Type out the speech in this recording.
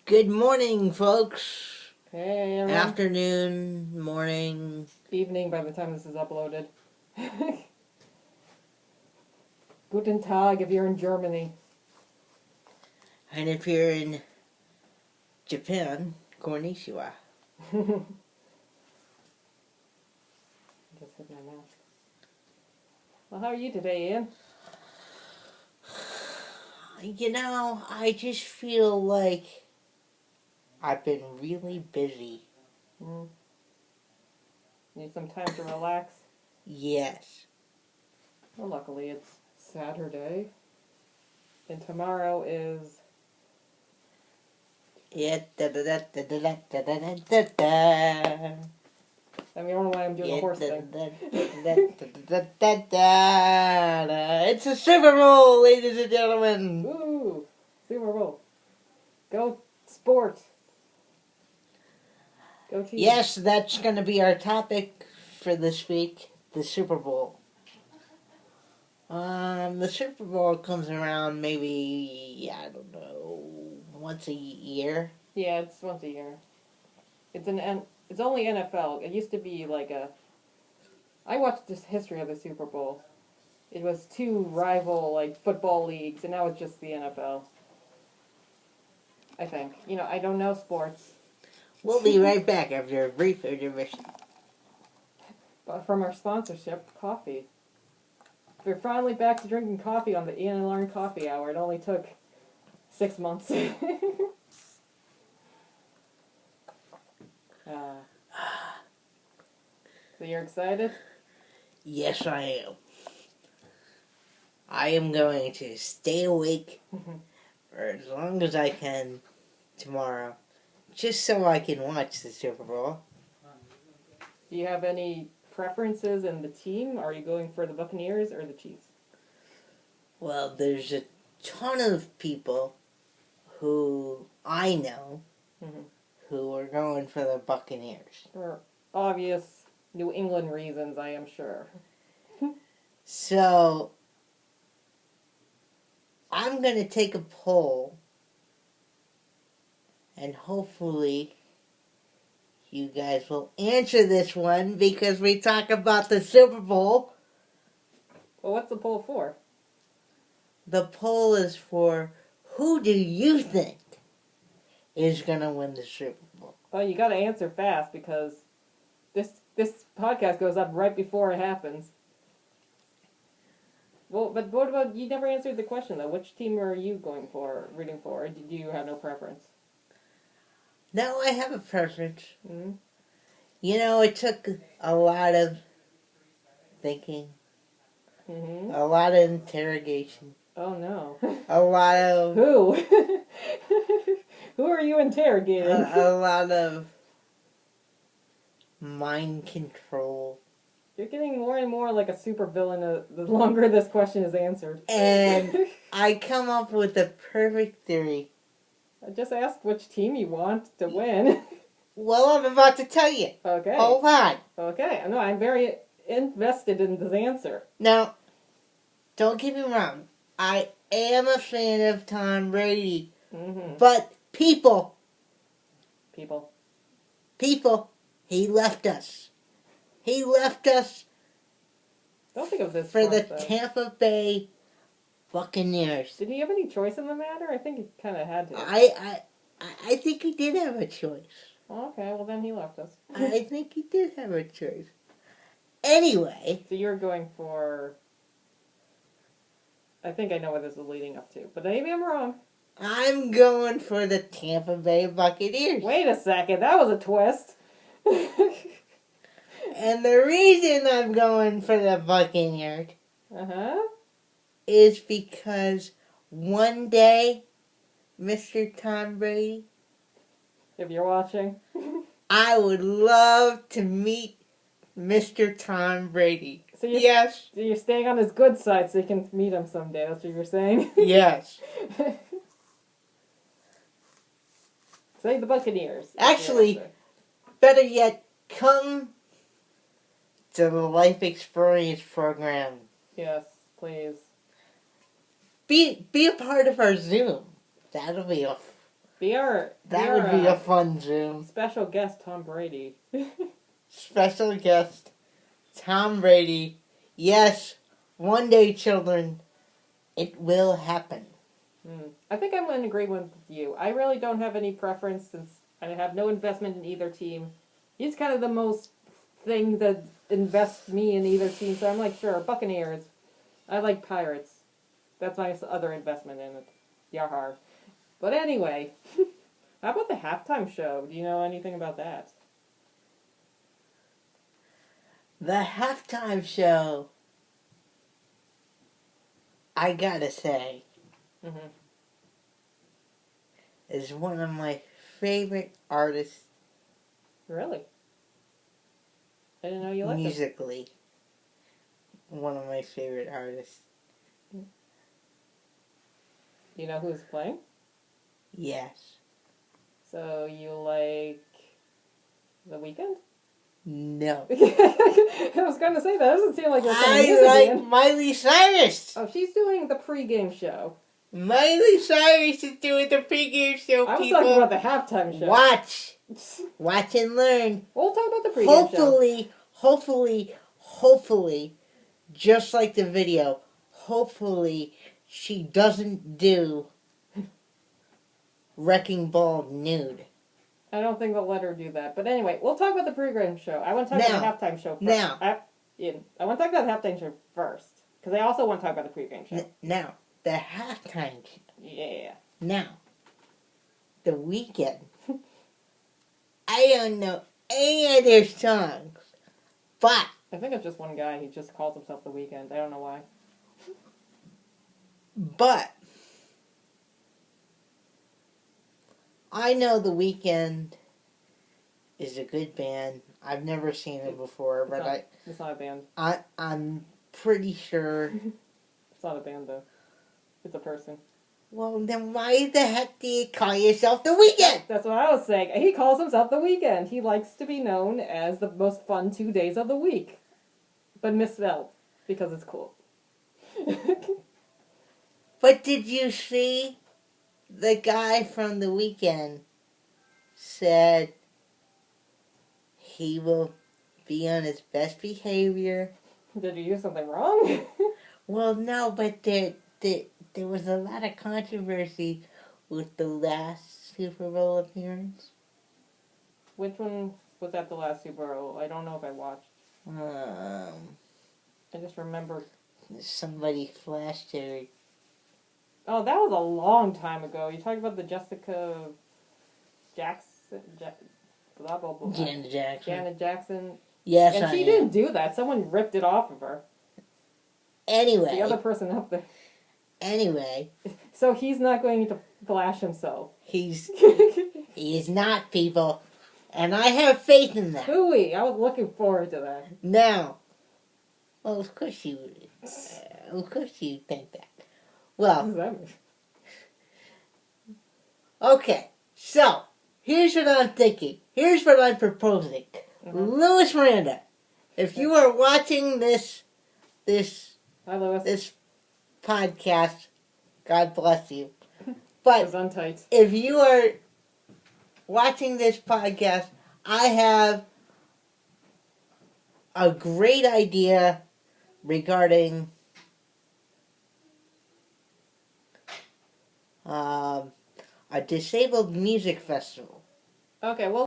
Good morning, folks. Hey, everyone. Afternoon, morning. Evening by the time this is uploaded. Guten Tag if you're in Germany. And if you're in Japan, konnichiwa. Just hit my mask. Well, how are you today, Ian? I just feel like I've been really busy. Need some time to relax? Yes. Well, luckily it's Saturday. And tomorrow is... Yeah, I mean, I don't know why I'm doing the horse thing. It's a Super Bowl, ladies and gentlemen. Woo! Super Bowl. Go sport. Go team. Yes, that's going to be our topic for this week, the Super Bowl. The Super Bowl comes around maybe, I don't know, once a year. Yeah, it's once a year. It's only NFL. It used to be like I watched this history of the Super Bowl. It was two rival football leagues, and now it's just the NFL. I think. I don't know sports. We'll be right back after a brief intermission. But from our sponsorship, coffee. We're finally back to drinking coffee on the Ian and Lauren Coffee Hour. It only took 6 months. So you're excited? Yes, I am. I am going to stay awake for as long as I can tomorrow, just so I can watch the Super Bowl. Do you have any preferences in the team? Are you going for the Buccaneers or the Chiefs? Well, there's a ton of people who I know who are going for the Buccaneers. For obvious New England reasons, I am sure. So, I'm going to take a poll, and hopefully you guys will answer this one because we talk about the Super Bowl. Well, what's the poll for? The poll is for who do you think is going to win the Super Bowl? Oh, you got to answer fast because this podcast goes up right before it happens. Well, but what about, you never answered the question though. Which team are you rooting for? Or did you have no preference? No, I have a preference. Mm-hmm. It took a lot of thinking, a lot of interrogation. Oh no. A lot of... Who? Who are you interrogating? A lot of mind control. You're getting more and more like a supervillain the longer this question is answered. And I come up with the perfect theory. I just asked which team you want to win. Well, I'm about to tell you. Okay. Hold on. Okay. No, I'm very invested in this answer. Now, don't get me wrong. I am a fan of Tom Brady. But people, he left us. He left us. Don't think of this for the Tampa Bay Buccaneers. Did he have any choice in the matter? I think he kind of had to. I think he did have a choice. Oh, okay, well then he left us. I think he did have a choice. Anyway. So you're going for... I think I know what this is leading up to, but maybe I'm wrong. I'm going for the Tampa Bay Buccaneers. Wait a second, that was a twist. And the reason I'm going for the Buccaneers is because one day, Mr. Tom Brady, if you're watching, I would love to meet Mr. Tom Brady. So yes. So you're staying on his good side so you can meet him someday. That's what you're saying? Yes. Say the Buccaneers. Actually, better yet, come to the Life Experience program. Yes, please. Be a part of our Zoom. That'll be That would be a fun Zoom. Special guest Tom Brady. Special guest Tom Brady. Yes, one day, children, it will happen. I think I'm in agreement with you. I really don't have any preference since I have no investment in either team. He's kind of the most thing that invests me in either team, so I'm like, sure, Buccaneers. I like Pirates. That's my other investment in it. Yahar. But anyway, how about the halftime show? Do you know anything about that? The halftime show, I gotta say, is one of my favorite artists. Really? I didn't know you liked musically. One of my favorite artists. You know who's playing? Yes. So you like The Weeknd? No. I was going to say that. Doesn't seem like you're I like Miley Cyrus. Oh, she's doing the pregame show. Miley Cyrus is doing the pregame show, I was people. talking about the halftime show. Watch and learn. We'll talk about the pregame show. Hopefully, just like the video, hopefully she doesn't do Wrecking Ball nude. I don't think they'll let her do that. But anyway, we'll talk about the pregame show. I want to talk about the halftime show first. I want to talk about the halftime show first. Because I also want to talk about the pregame show. Now, the halftime show. Yeah. Now, The Weeknd. I don't know any of their songs, but I think it's just one guy. He just calls himself The Weeknd. I don't know why. But I know The Weeknd is a good band. I've never seen it before, it's not a band. I'm pretty sure. It's not a band though. It's a person. Well, then why the heck do you call yourself The Weeknd? That's what I was saying. He calls himself The Weeknd. He likes to be known as the most fun 2 days of the week. But misspelled. Because it's cool. But did you see the guy from The Weeknd said he will be on his best behavior? Did you do something wrong? Well, no, but there was a lot of controversy with the last Super Bowl appearance. Which one was at the last Super Bowl? I don't know if I watched. I just remember somebody flashed her. Oh, that was a long time ago. You talking about the Jessica Jackson? Blah, blah, blah. Janet Jackson. Janet Jackson. Yes, and she didn't do that. Someone ripped it off of her. Anyway. The other person up there. Anyway. So he's not going to flash himself. He is not, people. And I have faith in that. Hooey. I was looking forward to that. Now. Well, of course you think that. Well. What does that mean? Okay. So, here's what I'm thinking. Here's what I'm proposing. Louis Miranda, if you are watching this Hi, Louis. This podcast, God bless you. But if you are watching this podcast, I have a great idea regarding a disabled music festival. Okay, well,